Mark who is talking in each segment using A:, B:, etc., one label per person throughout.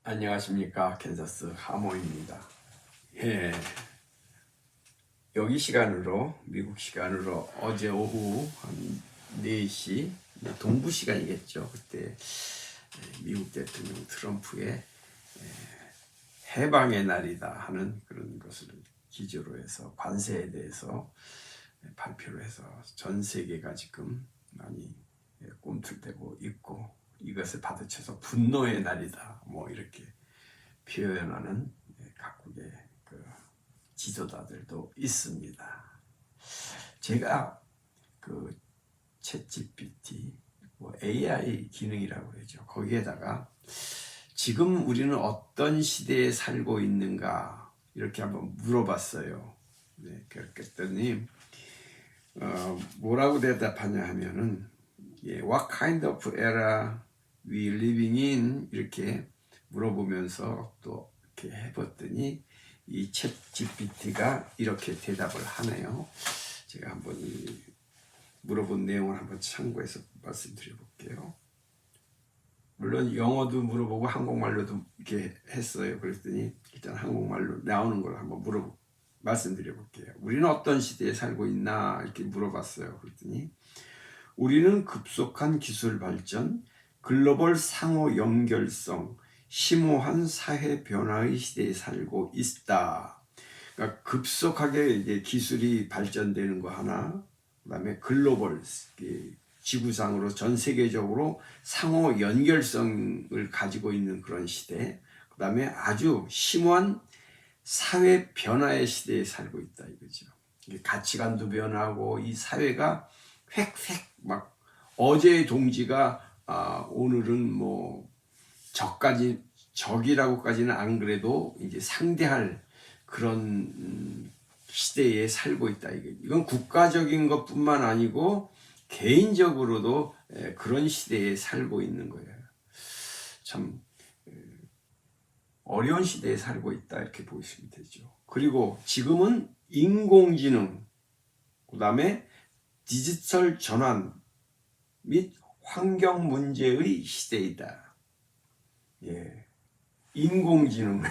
A: 안녕하십니까. 캔자스 하모입니다. 예, 여기 시간으로 미국 시간으로 어제 오후 한 4시 동부 시간이겠죠. 그때 미국 대통령 트럼프의 해방의 날이다 하는 그런 것을 기조로 해서 관세에 대해서 발표를 해서 전 세계가 지금 많이 꿈틀대고 있고, 이것을 받아쳐서 분노의 날이다 뭐 이렇게 표현하는 각국의 그 지도자들도 있습니다. 제가 그 챗GPT 뭐 AI 기능이라고 그러죠. 거기에다가 지금 우리는 어떤 시대에 살고 있는가 이렇게 한번 물어봤어요. 네, 그랬더니 뭐라고 대답하냐 하면은 What kind of era we living in? 이렇게 물어보면서 또 이렇게 해봤더니 이 챗 GPT가 이렇게 대답을 하네요. 제가 한번 물어본 내용을 한번 참고해서 말씀드려 볼게요. 물론 영어도 물어보고 한국말로도 이렇게 했어요. 그랬더니 일단 한국말로 나오는 걸 한번 말씀드려 볼게요. 우리는 어떤 시대에 살고 있나 이렇게 물어봤어요. 그랬더니 우리는 급속한 기술 발전, 글로벌 상호 연결성, 심오한 사회 변화의 시대에 살고 있다. 그러니까 급속하게 이제 기술이 발전되는 거 하나, 그다음에 글로벌 지구상으로 전 세계적으로 상호 연결성을 가지고 있는 그런 시대, 그다음에 아주 심오한 사회 변화의 시대에 살고 있다 이거죠. 가치관도 변하고 이 사회가 획획 막 어제의 동지가 오늘은 뭐 적이라고까지는 안 그래도 이제 상대할 그런 시대에 살고 있다. 이건 국가적인 것뿐만 아니고 개인적으로도 그런 시대에 살고 있는 거예요. 참 어려운 시대에 살고 있다 이렇게 보시면 되죠. 그리고 지금은 인공지능, 그 다음에 디지털 전환 및 환경 문제의 시대이다. 예, 인공지능,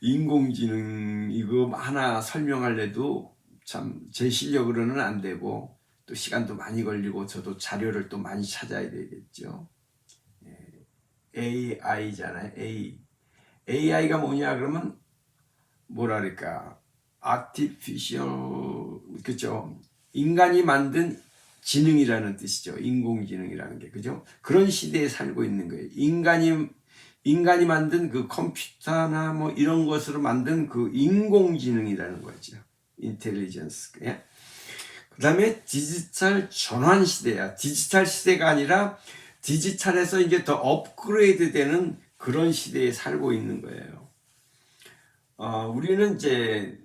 A: 인공지능 이거 하나 설명할래도 참 제 실력으로는 안 되고 또 시간도 많이 걸리고 저도 자료를 또 많이 찾아야 되겠죠. AI잖아요. AI가 뭐냐 그러면 뭐라 그럴까? artificial, 그죠? 인간이 만든 지능이라는 뜻이죠. 인공지능이라는 게, 그죠? 그런 시대에 살고 있는 거예요. 인간이 만든 그 컴퓨터나 뭐 이런 것으로 만든 그 인공지능이라는 거죠. 인텔리전스. 예? 그 다음에 디지털 전환 시대야. 디지털 시대가 아니라 디지털에서 이제 더 업그레이드 되는 그런 시대에 살고 있는 거예요. 우리는 이제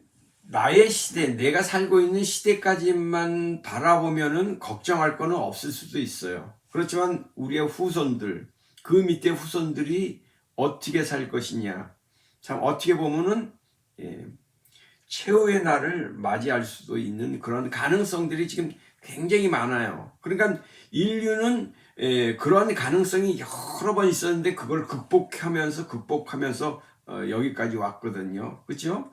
A: 나의 시대, 내가 살고 있는 시대까지만 바라보면은 걱정할 거는 없을 수도 있어요. 그렇지만 우리의 후손들, 그 밑에 후손들이 어떻게 살 것이냐. 참 어떻게 보면은 최후의 날을 맞이할 수도 있는 그런 가능성들이 지금 굉장히 많아요. 그러니까 인류는 그런 가능성이 여러 번 있었는데 그걸 극복하면서 여기까지 왔거든요. 그렇죠?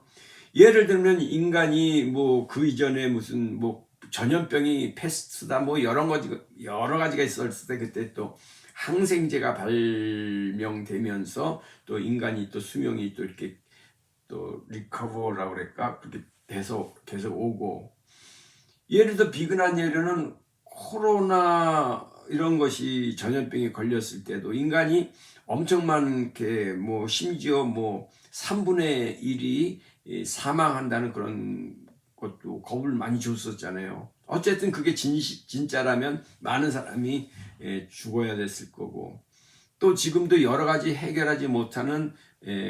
A: 예를 들면 인간이 뭐 그 이전에 무슨 뭐 전염병이 패스트다 뭐 여러 가지가 있었을 때 그때 또 항생제가 발명되면서 또 인간이 또 수명이 또 이렇게 또 리커버라고 그럴까 그렇게 계속 오고, 예를 들어 비근한 예로는 코로나 이런 것이 전염병에 걸렸을 때도 인간이 엄청 많게 뭐 심지어 뭐 3분의 1이 사망한다는 그런 것도 겁을 많이 줬었잖아요. 어쨌든 그게 진짜라면 많은 사람이 죽어야 됐을 거고, 또 지금도 여러 가지 해결하지 못하는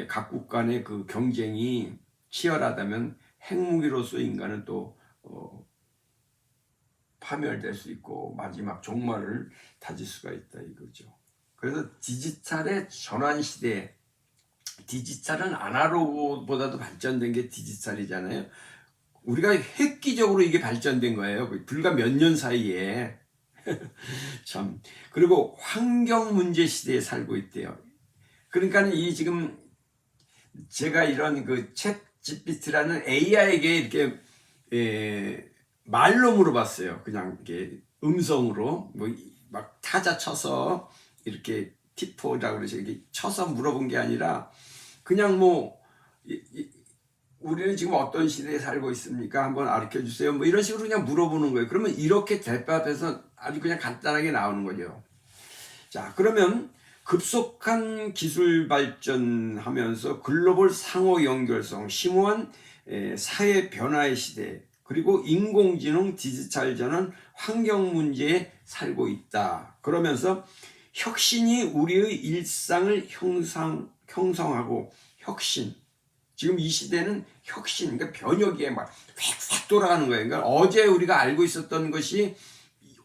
A: 각국 간의 그 경쟁이 치열하다면 핵무기로서 인간은 또 파멸될 수 있고 마지막 종말을 다질 수가 있다 이거죠. 그래서 디지털의 전환 시대, 디지털은 아날로그보다도 발전된 게 디지털이잖아요. 우리가 획기적으로 이게 발전된 거예요. 불과 몇 년 사이에. 참. 그리고 환경 문제 시대에 살고 있대요. 그러니까 이 지금 제가 이런 그 챗 GPT라는 AI에게 이렇게 말로 물어봤어요. 그냥 이렇게 음성으로 뭐 막 타자 쳐서 이렇게 티포라고 그러죠. 이렇게 쳐서 물어본 게 아니라 그냥 뭐 우리는 지금 어떤 시대에 살고 있습니까? 한번 알려 주세요. 뭐 이런 식으로 그냥 물어보는 거예요. 그러면 이렇게 대답해서 아주 그냥 간단하게 나오는 거죠. 자, 그러면 급속한 기술 발전하면서 글로벌 상호 연결성, 심오한 사회 변화의 시대, 그리고 인공지능, 디지털 전환, 환경 문제에 살고 있다. 그러면서 혁신이 우리의 일상을 형성하고 혁신. 지금 이 시대는 혁신, 그러니까 변혁에 막 휙휙 돌아가는 거예요. 그러니까 어제 우리가 알고 있었던 것이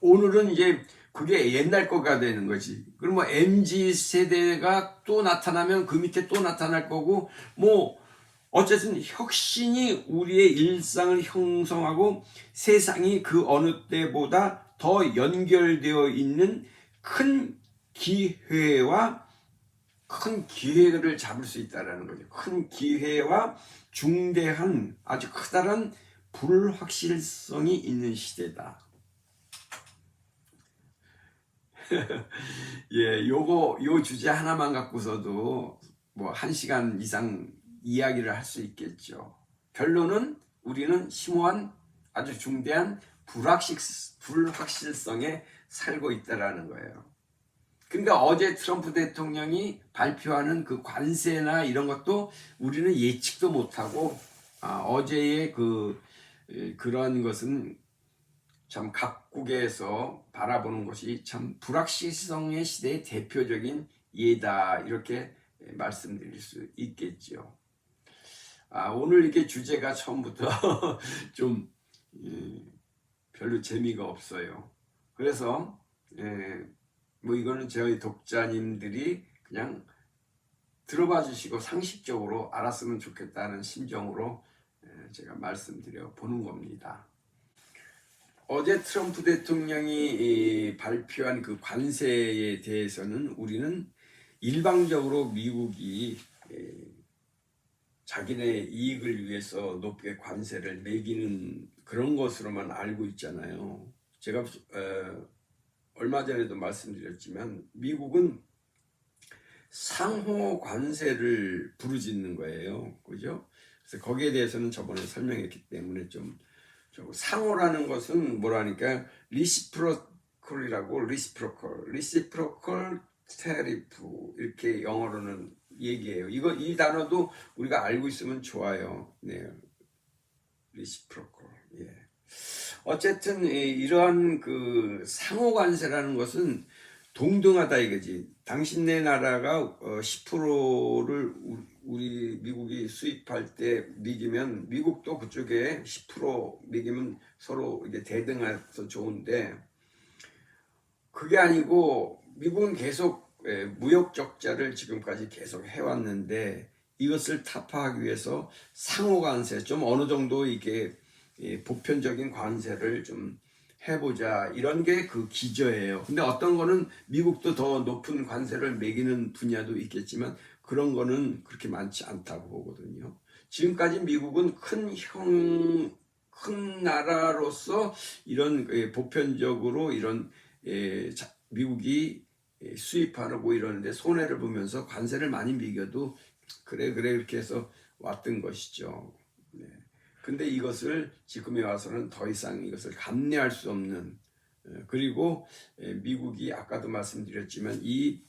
A: 오늘은 이제 그게 옛날 거가 되는 거지. 그럼 뭐 MZ 세대가 또 나타나면 그 밑에 또 나타날 거고, 뭐 어쨌든 혁신이 우리의 일상을 형성하고 세상이 그 어느 때보다 더 연결되어 있는 큰 기회와 큰 기회를 잡을 수 있다는 거죠. 큰 기회와 중대한 아주 커다란 불확실성이 있는 시대다. 예, 요 주제 하나만 갖고서도 뭐 1시간 이상 이야기를 할 수 있겠죠. 결론은 우리는 심오한 아주 중대한 불확실성에 살고 있다라는 거예요. 그러니까 어제 트럼프 대통령이 발표하는 그 관세나 이런 것도 우리는 예측도 못하고 어제의 그런 것은 참 각국에서 바라보는 것이 참 불확실성의 시대의 대표적인 예다, 이렇게 말씀드릴 수 있겠죠. 오늘 이게 주제가 처음부터 좀 별로 재미가 없어요. 그래서 뭐 이거는 저희 독자님들이 그냥 들어봐 주시고 상식적으로 알았으면 좋겠다는 심정으로 제가 말씀드려 보는 겁니다. 어제 트럼프 대통령이 발표한 그 관세에 대해서는 우리는 일방적으로 미국이 자기네 이익을 위해서 높게 관세를 매기는 그런 것으로만 알고 있잖아요. 제가 얼마 전에도 말씀드렸지만 미국은 상호 관세를 부르짖는 거예요. 그죠? 그래서 거기에 대해서는 저번에 설명했기 때문에 좀 상호라는 것은 뭐라니까 리시프로컬이라고, 리시프로컬 테리프 이렇게 영어로는 얘기해요. 이 단어도 우리가 알고 있으면 좋아요. 네, 리시프로컬. 예. 어쨌든 이러한 그 상호 관세라는 것은 동등하다 이거지. 당신네 나라가 10%를 우리 미국이 수입할 때 매기면 미국도 그쪽에 10% 매기면 서로 이게 대등해서 좋은데, 그게 아니고 미국은 계속 무역 적자를 지금까지 계속 해왔는데 이것을 타파하기 위해서 상호 관세, 좀 어느 정도 이게 보편적인 관세를 좀 해보자, 이런 게 그 기저예요. 근데 어떤 거는 미국도 더 높은 관세를 매기는 분야도 있겠지만 그런 거는 그렇게 많지 않다고 보거든요. 지금까지 미국은 큰 나라로서 이런 보편적으로 이런 미국이 수입하고 이러는데 손해를 보면서 관세를 많이 매겨도 그래 이렇게 해서 왔던 것이죠. 네. 근데 이것을 지금에 와서는 더 이상 이것을 감내할 수 없는, 그리고 미국이 아까도 말씀드렸지만 이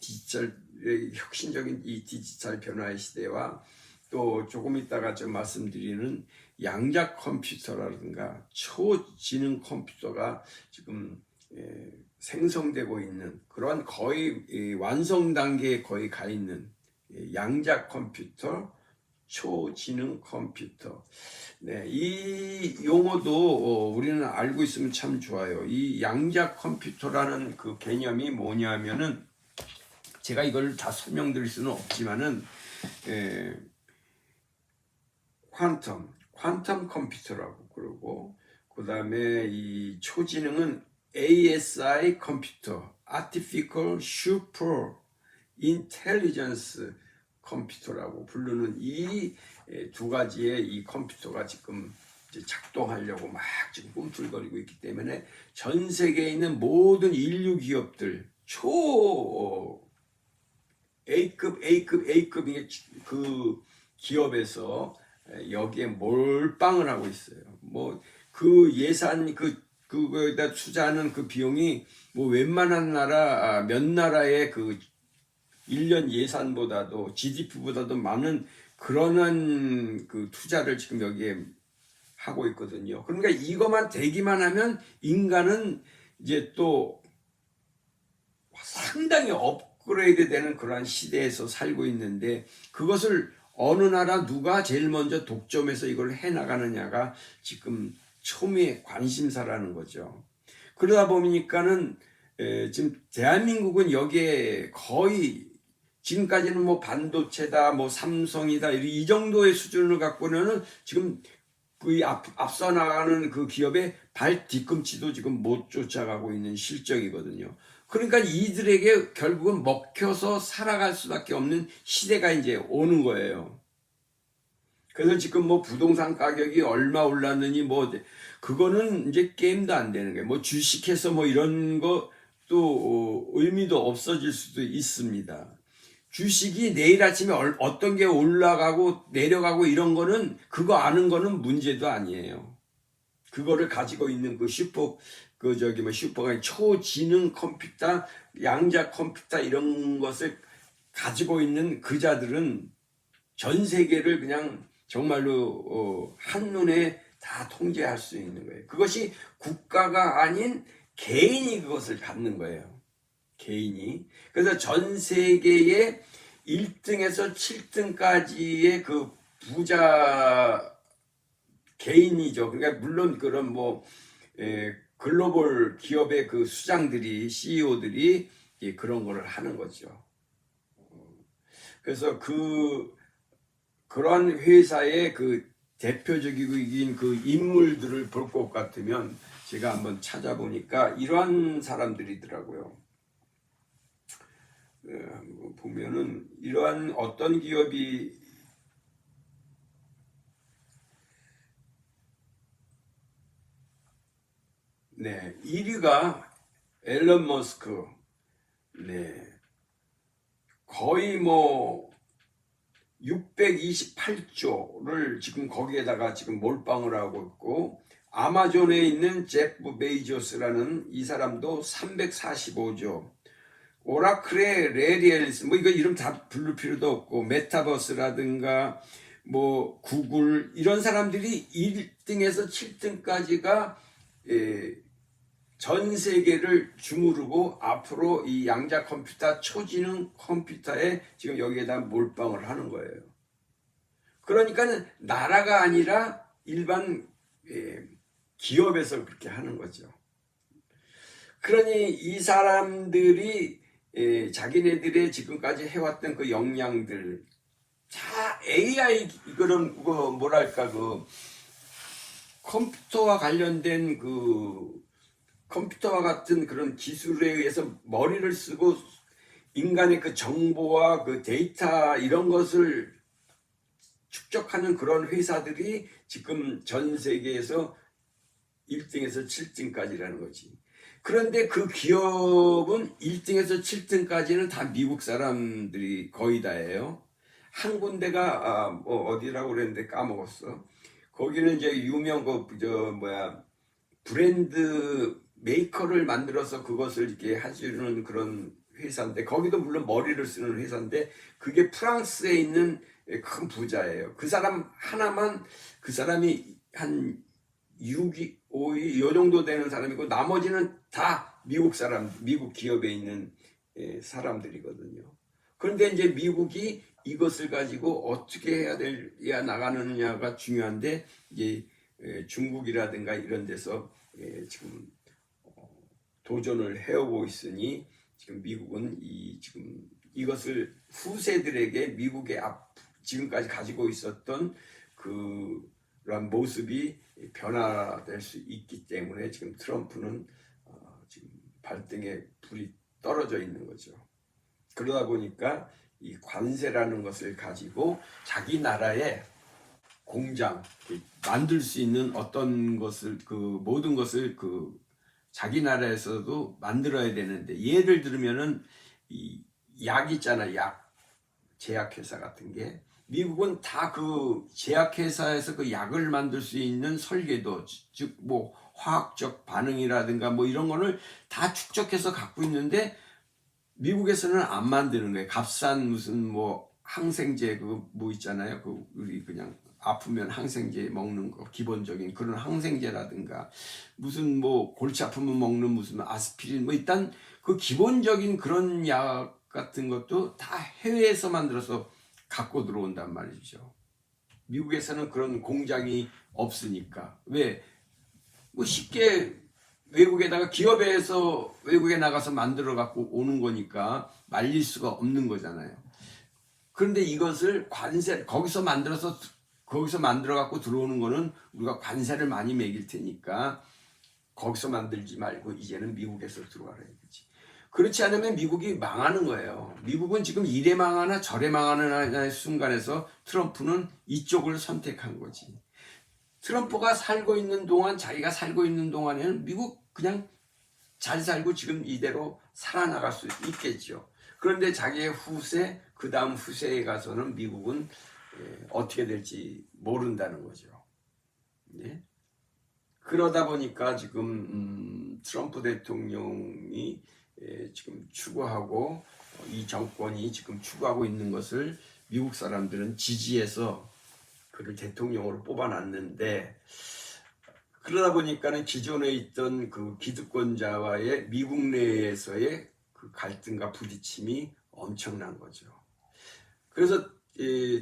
A: 혁신적인 이 디지털 변화의 시대와 또 조금 있다가 좀 말씀드리는 양자 컴퓨터라든가 초지능 컴퓨터가 지금 생성되고 있는 그러한 거의 완성 단계에 거의 가 있는 양자 컴퓨터, 초지능 컴퓨터. 네, 이 용어도 우리는 알고 있으면 참 좋아요. 이 양자 컴퓨터라는 그 개념이 뭐냐면은 제가 이걸 다 설명드릴 수는 없지만은 퀀텀 컴퓨터라고 그러고, 그 다음에 이 초지능은 ASI 컴퓨터, Artificial Super Intelligence 컴퓨터라고 부르는 이 두 가지의 이 컴퓨터가 지금 이제 작동하려고 막 지금 꿈틀거리고 있기 때문에 전 세계에 있는 모든 인류 기업들 초 A급 그 기업에서 여기에 몰빵을 하고 있어요. 뭐 그 예산 그거에다 투자하는 그 비용이 뭐 웬만한 나라 몇 나라의 그 1년 예산보다도 GDP보다도 많은 그러한 그 투자를 지금 여기에 하고 있거든요. 그러니까 이것만 되기만 하면 인간은 이제 또 상당히 업그레이드 되는 그러한 시대에서 살고 있는데 그것을 어느 나라 누가 제일 먼저 독점해서 이걸 해나가느냐가 지금 초미의 관심사라는 거죠. 그러다 보니까는 지금 대한민국은 여기에 거의 지금까지는 뭐 반도체다 뭐 삼성이다 이 정도의 수준을 갖고는 지금 그 앞서 나가는 그 기업의 발 뒤꿈치도 지금 못 쫓아가고 있는 실정이거든요. 그러니까 이들에게 결국은 먹혀서 살아갈 수밖에 없는 시대가 이제 오는 거예요. 그래서 지금 뭐 부동산 가격이 얼마 올랐느니 뭐 그거는 이제 게임도 안 되는 거예요. 뭐 주식해서 뭐 이런 것도 의미도 없어질 수도 있습니다. 주식이 내일 아침에 어떤 게 올라가고 내려가고 이런 거는 그거 아는 거는 문제도 아니에요. 그거를 가지고 있는 그 슈퍼가 초지능 컴퓨터, 양자 컴퓨터 이런 것을 가지고 있는 그 자들은 전 세계를 그냥 정말로 한눈에 다 통제할 수 있는 거예요. 그것이 국가가 아닌 개인이 그것을 갖는 거예요. 개인이. 그래서 전 세계의 1등에서 7등까지의 그 부자 개인이죠. 그러니까 물론 그런 뭐 글로벌 기업의 그 수장들이 CEO들이 그런 거를 하는 거죠. 그래서 그런 회사의 그 대표적인 그 인물들을 볼 것 같으면 제가 한번 찾아보니까 이러한 사람들이더라고요. 보면은 이러한 어떤 기업이 네, 1위가 앨런 머스크. 네. 거의 뭐 628조를 지금 거기에다가 지금 몰빵을 하고 있고 아마존에 있는 제프 베이조스라는 이 사람도 345조 오라클의 레리 앨리스 뭐 이거 이름 다 부를 필요도 없고 메타버스라든가 뭐 구글 이런 사람들이 1등에서 7등까지가 전 세계를 주무르고 앞으로 이 양자 컴퓨터 초지능 컴퓨터에 지금 여기에다 몰빵을 하는 거예요. 그러니까 나라가 아니라 일반 기업에서 그렇게 하는 거죠. 그러니 이 사람들이 자기네들의 지금까지 해왔던 그 역량들 다 AI 그런 뭐랄까 그 컴퓨터와 관련된 그 컴퓨터와 같은 그런 기술에 의해서 머리를 쓰고 인간의 그 정보와 그 데이터 이런 것을 축적하는 그런 회사들이 지금 전 세계에서 1등에서 7등까지라는 거지. 그런데 그 기업은 1등에서 7등까지는 다 미국 사람들이 거의 다예요. 한 군데가 뭐 어디라고 그랬는데 까먹었어. 거기는 이제 유명 브랜드 메이커를 만들어서 그것을 이렇게 해주는 그런 회사인데 거기도 물론 머리를 쓰는 회사인데 그게 프랑스에 있는 큰 부자예요. 그 사람 하나만 그 사람이 한 6위, 5위 이 정도 되는 사람이고 나머지는 다 미국 사람, 미국 기업에 있는 사람들이거든요. 그런데 이제 미국이 이것을 가지고 어떻게 해야 나가느냐가 중요한데 이제 중국이라든가 이런 데서 지금 도전을 해오고 있으니 지금 미국은 지금 이것을 후세들에게 미국의 지금까지 가지고 있었던 그런 모습이 변화될 수 있기 때문에 지금 트럼프는 지금 발등에 불이 떨어져 있는 거죠. 그러다 보니까 이 관세라는 것을 가지고 자기 나라의 공장 만들 수 있는 어떤 것을 그 모든 것을 그 자기 나라에서도 만들어야 되는데, 예를 들면은 이 약 있잖아, 약 제약회사 같은 게 미국은 다 그 제약회사에서 그 약을 만들 수 있는 설계도, 즉 뭐 화학적 반응이라든가 뭐 이런 거를 다 축적해서 갖고 있는데 미국에서는 안 만드는 거예요. 값싼 무슨 뭐 항생제 그 뭐 있잖아요. 그 우리 그냥 아프면 항생제 먹는 거 기본적인 그런 항생제라든가 무슨 뭐 골치 아프면 먹는 무슨 아스피린 뭐 일단 그 기본적인 그런 약 같은 것도 다 해외에서 만들어서 갖고 들어온단 말이죠. 미국에서는 그런 공장이 없으니까. 왜? 뭐 쉽게 외국에다가 기업에서 외국에 나가서 만들어 갖고 오는 거니까 말릴 수가 없는 거잖아요. 그런데 이것을 관세, 거기서 만들어 갖고 들어오는 거는 우리가 관세를 많이 매길 테니까 거기서 만들지 말고 이제는 미국에서 들어와라 이거지. 그렇지 않으면 미국이 망하는 거예요. 미국은 지금 이래 망하나 저래 망하는 순간에서 트럼프는 이쪽을 선택한 거지. 트럼프가 살고 있는 동안, 자기가 살고 있는 동안에는 미국 그냥 잘 살고 지금 이대로 살아나갈 수 있겠죠. 그런데 자기의 후세, 그 다음 후세에 가서는 미국은 어떻게 될지 모른다는 거죠. 네? 그러다 보니까 지금 트럼프 대통령이 지금 추구하고 이 정권이 지금 추구하고 있는 것을 미국 사람들은 지지해서 그를 대통령으로 뽑아놨는데, 그러다 보니까는 기존에 있던 그 기득권자와의 미국 내에서의 그 갈등과 부딪힘이 엄청난 거죠. 그래서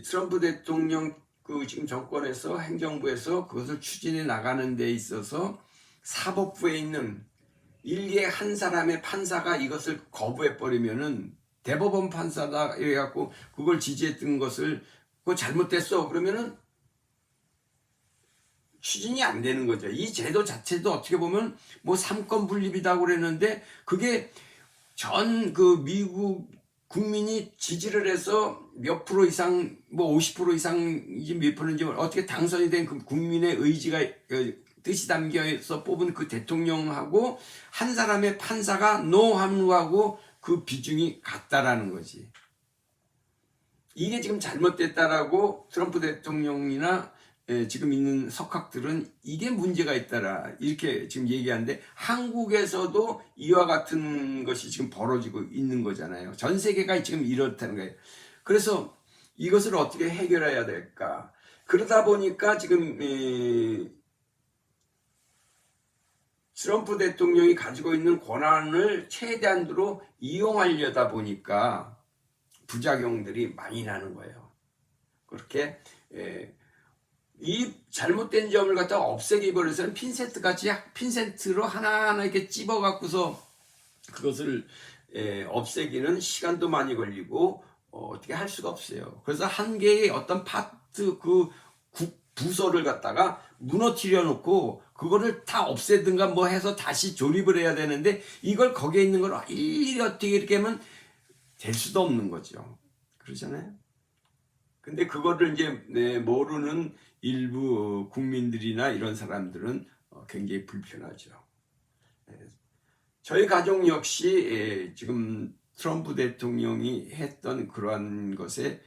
A: 트럼프 대통령 그 지금 정권에서 행정부에서 그것을 추진해 나가는 데 있어서 사법부에 있는 일개 한 사람의 판사가 이것을 거부해 버리면은 대법원 판사다 이래갖고 그걸 지지했던 것을 그거 잘못됐어 그러면은 추진이 안 되는 거죠. 이 제도 자체도 어떻게 보면 뭐 삼권 분립이라고 그랬는데 그게 전 그 미국 국민이 지지를 해서 몇 프로 이상 뭐 50% 이상인지 몇 프로인지 어떻게 당선이 된 그 국민의 의지가 뜻이 담겨서 뽑은 그 대통령하고 한 사람의 판사가 노하고 그 비중이 같다라는 거지. 이게 지금 잘못됐다라고 트럼프 대통령이나 지금 있는 석학들은 이게 문제가 있다라 이렇게 지금 얘기하는데, 한국에서도 이와 같은 것이 지금 벌어지고 있는 거잖아요. 전 세계가 지금 이렇다는 거예요. 그래서 이것을 어떻게 해결해야 될까? 그러다 보니까 지금 트럼프 대통령이 가지고 있는 권한을 최대한으로 이용하려다 보니까 부작용들이 많이 나는 거예요. 그렇게 이 잘못된 점을 갖다가 없애기 버려서는 핀세트 같이 핀세트로 하나하나 이렇게 찝어 갖고서 그것을 없애기는 시간도 많이 걸리고 어떻게 할 수가 없어요. 그래서 한 개의 어떤 파트 그 부서를 갖다가 무너뜨려 놓고 그거를 다 없애든가 뭐 해서 다시 조립을 해야 되는데 이걸 거기에 있는 걸 일일이 어떻게 이렇게 하면 될 수도 없는 거죠. 그러잖아요. 근데 그거를 이제 모르는 일부 국민들이나 이런 사람들은 굉장히 불편하죠. 저희 가족 역시 지금 트럼프 대통령이 했던 그러한 것에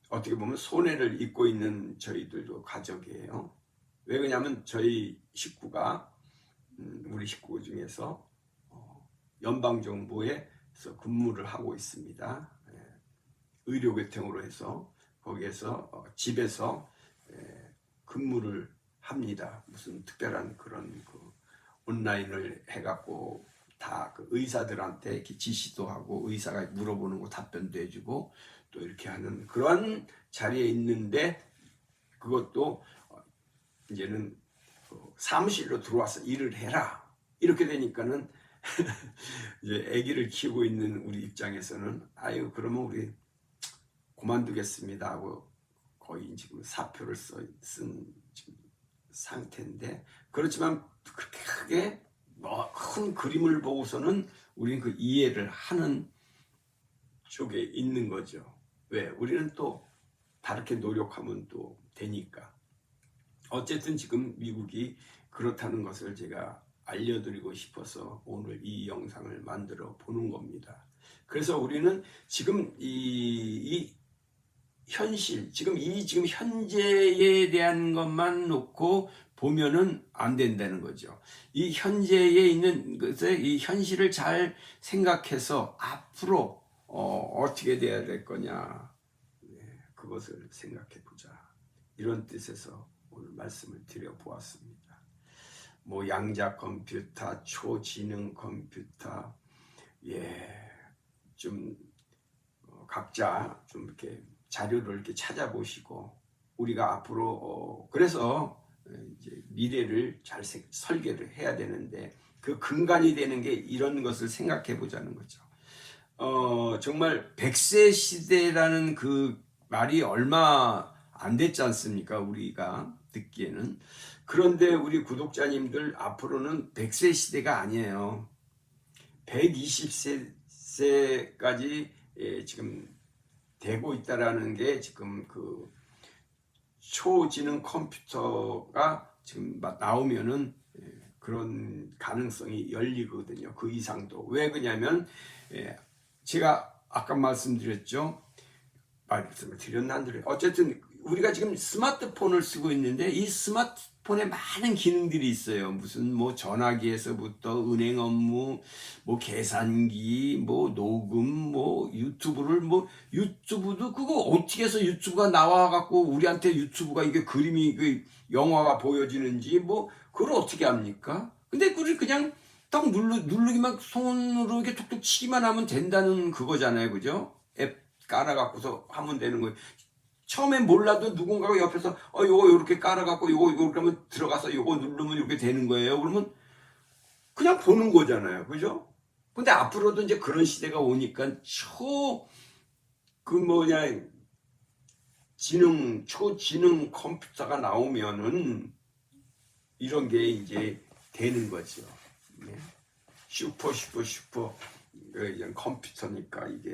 A: 어떻게 보면 손해를 입고 있는 저희들도 가족이에요. 왜 그러냐면 저희 식구가 우리 식구 중에서 연방정부에서 근무를 하고 있습니다. 의료계통으로 해서 거기에서 집에서 근무를 합니다. 무슨 특별한 그런 그 온라인을 해갖고 다 그 의사들한테 이렇게 지시도 하고 의사가 물어보는 거 답변도 해주고 또 이렇게 하는 그런 자리에 있는데, 그것도 이제는 사무실로 들어와서 일을 해라 이렇게 되니까는 이제 아기를 키우고 있는 우리 입장에서는 아유 그러면 우리 그만두겠습니다 하고 거의 지금 사표를 쓴 상태인데, 그렇지만 그렇게 크게 큰 그림을 보고서는 우리는 그 이해를 하는 쪽에 있는 거죠. 왜? 우리는 또 다르게 노력하면 또 되니까. 어쨌든 지금 미국이 그렇다는 것을 제가 알려드리고 싶어서 오늘 이 영상을 만들어 보는 겁니다. 그래서 우리는 지금 이 현실, 지금 현재에 대한 것만 놓고 보면은 안 된다는 거죠. 이 현재에 있는 것에 이 현실을 잘 생각해서 앞으로 어떻게 돼야 될 거냐, 그것을 생각해 보자. 이런 뜻에서 오늘 말씀을 드려 보았습니다. 뭐 양자 컴퓨터, 초지능 컴퓨터, 좀 각자 좀 이렇게 자료를 이렇게 찾아보시고 우리가 앞으로 그래서 이제 미래를 잘 설계를 해야 되는데 그 근간이 되는 게 이런 것을 생각해 보자는 거죠. 정말 100세 시대라는 그 말이 얼마 안 됐지 않습니까? 우리가 듣기에는. 그런데 우리 구독자님들 앞으로는 100세 시대가 아니에요. 120세까지 지금 되고 있다라는 게 지금 그 초지능 컴퓨터가 지금 나오면은 그런 가능성이 열리거든요. 그 이상도. 왜 그러냐면 제가 아까 말씀드렸죠. 말씀을 드렸나 안 드렸나. 어쨌든 우리가 지금 스마트폰을 쓰고 있는데 이 스마트폰에 많은 기능들이 있어요. 무슨 뭐 전화기에서부터 은행 업무, 뭐 계산기, 뭐 녹음, 뭐 유튜브도 그거 어떻게 해서 유튜브가 나와갖고 우리한테 유튜브가 이게 그림이 그 영화가 보여지는지 뭐 그걸 어떻게 합니까? 근데 그걸 그냥 딱 누르기만 손으로 이렇게 툭툭 치기만 하면 된다는 그거잖아요. 그죠? 앱 깔아갖고서 하면 되는 거예요. 처음엔 몰라도 누군가가 옆에서 요거 요렇게 깔아갖고 요거 이렇게 하면 들어가서 요거 누르면 이렇게 되는 거예요. 그러면 그냥 보는 거잖아요. 그죠? 근데 앞으로도 이제 그런 시대가 오니까 초지능 컴퓨터가 나오면은 이런 게 이제 되는 거죠. 네. 슈퍼 컴퓨터니까 이게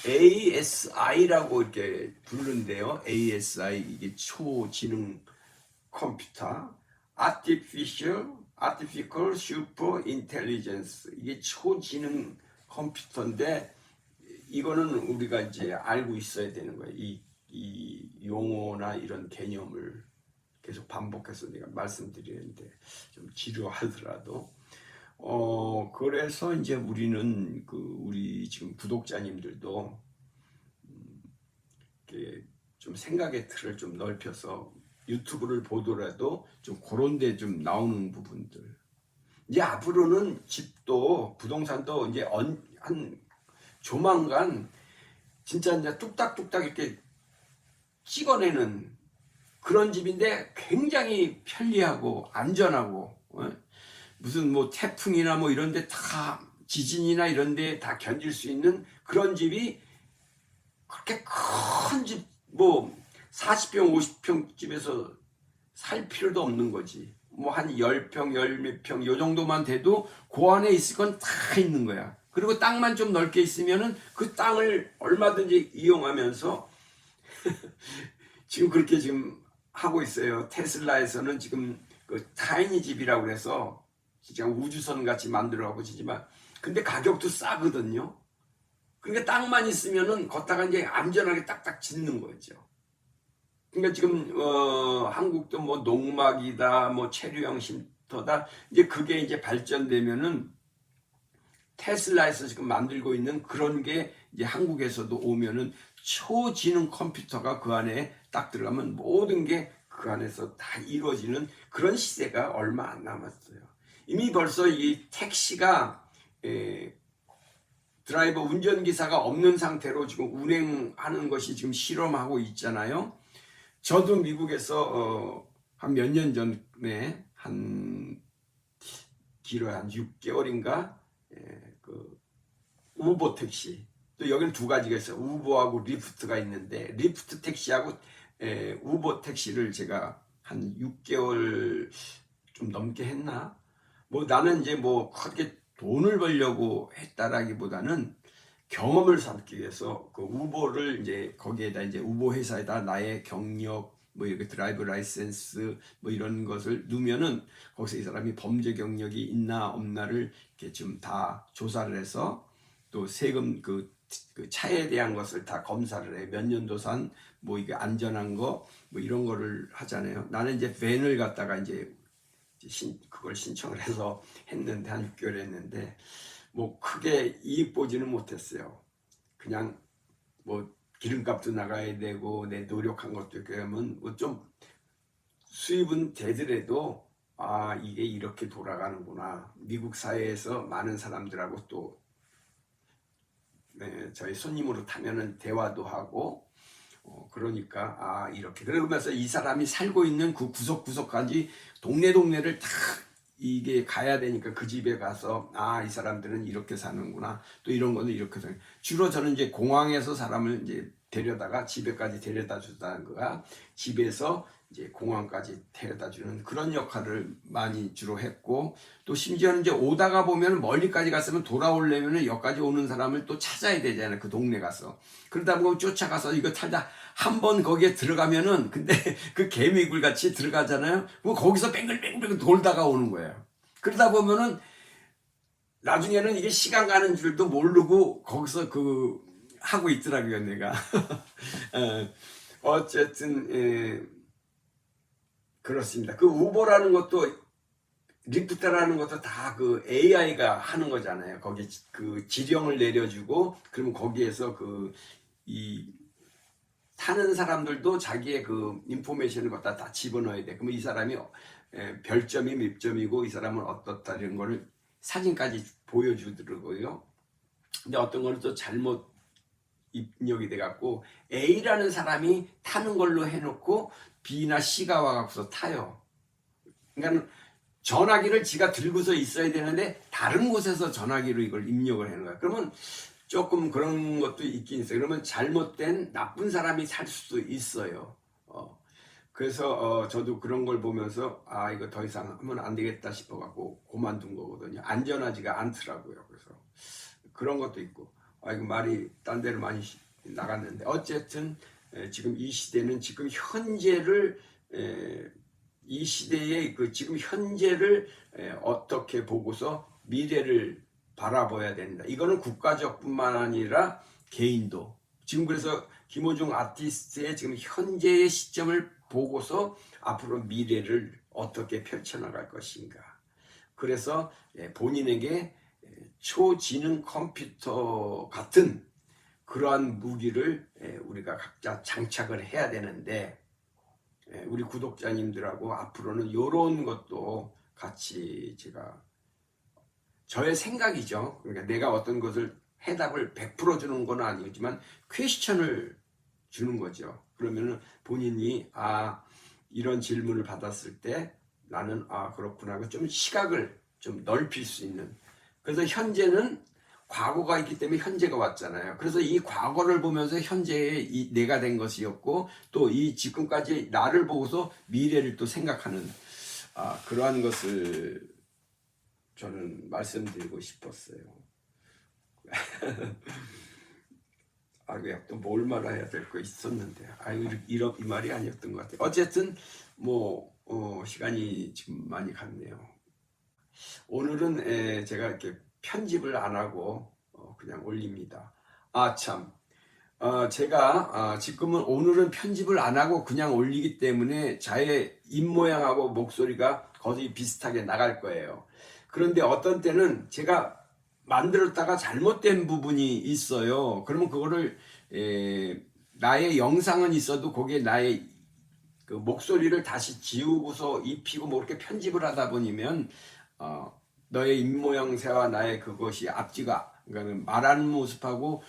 A: ASI라고 이렇게 부르는데요. ASI 이게 초지능 컴퓨터, Artificial Super Intelligence 이게 초지능 컴퓨터인데 이거는 우리가 이제 알고 있어야 되는 거예요. 이 용어나 이런 개념을 계속 반복해서 내가 말씀드리는데 좀 지루하더라도 그래서 이제 우리는 우리 지금 구독자님들도 좀 생각의 틀을 좀 넓혀서 유튜브를 보더라도 좀 그런 데 좀 나오는 부분들. 이제 앞으로는 집도 부동산도 이제 한 조만간 진짜 이제 뚝딱뚝딱 이렇게 찍어내는 그런 집인데 굉장히 편리하고 안전하고 무슨 뭐 태풍이나 뭐 이런 데 다 지진이나 이런 데 다 견딜 수 있는 그런 집이 그렇게 큰 집 뭐 40평 50평 집에서 살 필요도 없는 거지. 뭐 한 10평 10몇 평 요 정도만 돼도 그 안에 있을 건 다 있는 거야. 그리고 땅만 좀 넓게 있으면은 그 땅을 얼마든지 이용하면서 지금 그렇게 지금 하고 있어요. 테슬라에서는 지금 그 타이니 집이라고 그래서 진짜 우주선 같이 만들어가고 지지만 근데 가격도 싸거든요. 그러니까 땅만 있으면은 걷다가 이제 안전하게 딱딱 짓는 거죠. 그러니까 지금 한국도 뭐 농막이다, 뭐 체류형 쉼터다. 이제 그게 이제 발전되면은 테슬라에서 지금 만들고 있는 그런 게 이제 한국에서도 오면은 초지능 컴퓨터가 그 안에 딱 들어가면 모든 게 그 안에서 다 이루어지는 그런 시대가 얼마 안 남았어요. 이미 벌써 이 택시가 드라이버 운전기사가 없는 상태로 지금 운행하는 것이 지금 실험하고 있잖아요. 저도 미국에서 한 몇 년 전에 길어야 한 6개월인가 그 우버 택시 또 여기는 두 가지가 있어요. 우버하고 리프트가 있는데 리프트 택시하고 우버 택시를 제가 한 6개월 좀 넘게 했나? 뭐 나는 이제 뭐 크게 돈을 벌려고 했다라기보다는 경험을 삼기 위해서 그 우보를 이제 거기에다 이제 우보 회사에다 나의 경력 뭐 이렇게 드라이브 라이센스 뭐 이런 것을 넣으면은 거기서 이 사람이 범죄 경력이 있나 없나를 이렇게 좀 다 조사를 해서 또 세금 그 차에 대한 것을 다 검사를 해. 몇 년도 산 뭐 이게 안전한 거 뭐 이런 거를 하잖아요. 나는 이제 밴을 갖다가 이제 그걸 신청을 해서 했는데 한 6개월 했는데 뭐 크게 이익 보지는 못했어요. 그냥 뭐 기름값도 나가야 되고 내 노력한 것도 있고 하면 뭐 좀 수입은 되더라도 아 이게 이렇게 돌아가는구나. 미국 사회에서 많은 사람들하고 또 저희 손님으로 타면은 대화도 하고 그러니까 아 이렇게 그러면서 이 사람이 살고 있는 그 구석구석까지 동네를 다 이게 가야 되니까 그 집에 가서 아 이 사람들은 이렇게 사는구나 또 이런 거는 이렇게 사는 주로 저는 이제 공항에서 사람을 이제 데려다가 집에까지 데려다 주다는 거가 집에서 이제 공항까지 데려다 주는 그런 역할을 많이 주로 했고 또 심지어는 이제 오다가 보면 멀리까지 갔으면 돌아오려면 여기까지 오는 사람을 또 찾아야 되잖아요. 그 동네 가서 그러다 보면 쫓아가서 이거 타다 한 번 거기에 들어가면은 근데 그 개미굴 같이 들어가잖아요. 뭐 거기서 뱅글뱅글 돌다가 오는 거예요. 그러다 보면은 나중에는 이게 시간 가는 줄도 모르고 거기서 그 하고 있더라고요, 내가. 어쨌든 그렇습니다. 그 우버라는 것도 리프트라는 것도 다 그 AI가 하는 거잖아요. 거기 그 지령을 내려주고 그러면 거기에서 그 이 타는 사람들도 자기의 그 인포메이션을 갖다 다 집어넣어야 돼. 그러면 이 사람이 별점이 몇 점이고 이 사람은 어떻다 이런 거를 사진까지 보여주더라고요. 근데 어떤 거는 또 잘못 입력이 돼갖고 A라는 사람이 타는 걸로 해놓고 B나 C가 와갖고서 타요. 그러니까 전화기를 지가 들고서 있어야 되는데 다른 곳에서 전화기로 이걸 입력을 하는 거야. 그러면 조금 그런 것도 있긴 있어요. 그러면 잘못된 나쁜 사람이 살 수도 있어요. 그래서 저도 그런 걸 보면서 아 이거 더 이상 하면 안 되겠다 싶어갖고 그만둔 거거든요. 안전하지가 않더라고요. 그래서 그런 것도 있고 아 이거 말이 딴 데로 많이 나갔는데 어쨌든 지금 이 시대는 지금 현재를 이 시대의 그 지금 현재를 어떻게 보고서 미래를 바라봐야 된다. 이거는 국가적뿐만 아니라 개인도 지금 그래서 김호중 아티스트의 지금 현재의 시점을 보고서 앞으로 미래를 어떻게 펼쳐나갈 것인가. 그래서 본인에게 초지능 컴퓨터 같은 그러한 무기를 우리가 각자 장착을 해야 되는데 우리 구독자님들하고 앞으로는 이런 것도 같이 제가 저의 생각이죠. 그러니까 내가 어떤 것을 해답을 100% 주는 건 아니지만 퀘스천을 주는 거죠. 그러면은 본인이 아 이런 질문을 받았을 때 나는 아 그렇구나 좀 시각을 좀 넓힐 수 있는 그래서 현재는 과거가 있기 때문에 현재가 왔잖아요. 그래서 이 과거를 보면서 현재의 내가 된 것이었고 또 이 지금까지 나를 보고서 미래를 또 생각하는 그러한 것을 저는 말씀드리고 싶었어요. 왜 또 뭘 말해야 될 거 있었는데 이 말이 아니었던 것 같아요. 어쨌든 뭐 시간이 지금 많이 갔네요. 오늘은 제가 이렇게 편집을 안 하고 그냥 올립니다. 참 제가 지금은 오늘은 편집을 안 하고 그냥 올리기 때문에 자의 입모양하고 목소리가 거의 비슷하게 나갈 거예요. 그런데 어떤 때는 제가 만들었다가 잘못된 부분이 있어요. 그러면 그거를 나의 영상은 있어도 거기에 나의 그 목소리를 다시 지우고서 입히고 뭐 이렇게 편집을 하다 보면 너의 입모양새와 나의 그것이 앞뒤가 그러니까 말하는 모습하고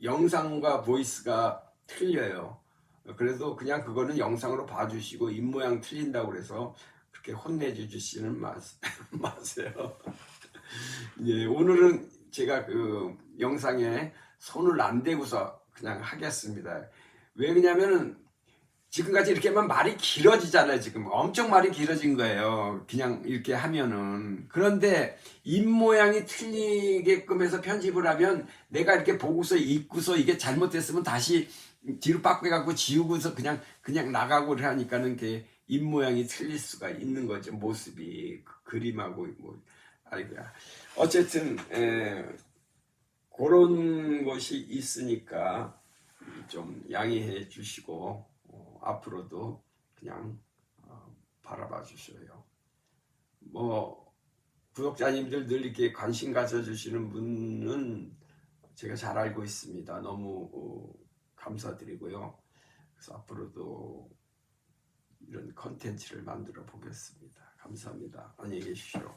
A: 영상과 보이스가 틀려요. 그래서 그냥 그거는 영상으로 봐주시고 입모양 틀린다고 그래서 그렇게 혼내주시는 마세요. 예, 오늘은 제가 그 영상에 손을 안 대고서 그냥 하겠습니다. 왜 그러냐면은 지금까지 이렇게만 말이 길어지잖아요. 지금 엄청 말이 길어진 거예요. 그냥 이렇게 하면은. 그런데 입 모양이 틀리게끔 해서 편집을 하면 내가 이렇게 보고서 읽고서 이게 잘못됐으면 다시 뒤로 바꿔갖고 지우고서 그냥 나가고 하니까는 입 모양이 틀릴 수가 있는 거죠. 모습이 그림하고 뭐 아이고야. 어쨌든 그런 것이 있으니까 좀 양해해 주시고 앞으로도 그냥 바라봐 주셔요. 뭐 구독자님들 늘 이렇게 관심 가져주시는 분은 제가 잘 알고 있습니다. 너무 감사드리고요. 그래서 앞으로도 이런 컨텐츠를 만들어 보겠습니다. 감사합니다. 안녕히 계십시오.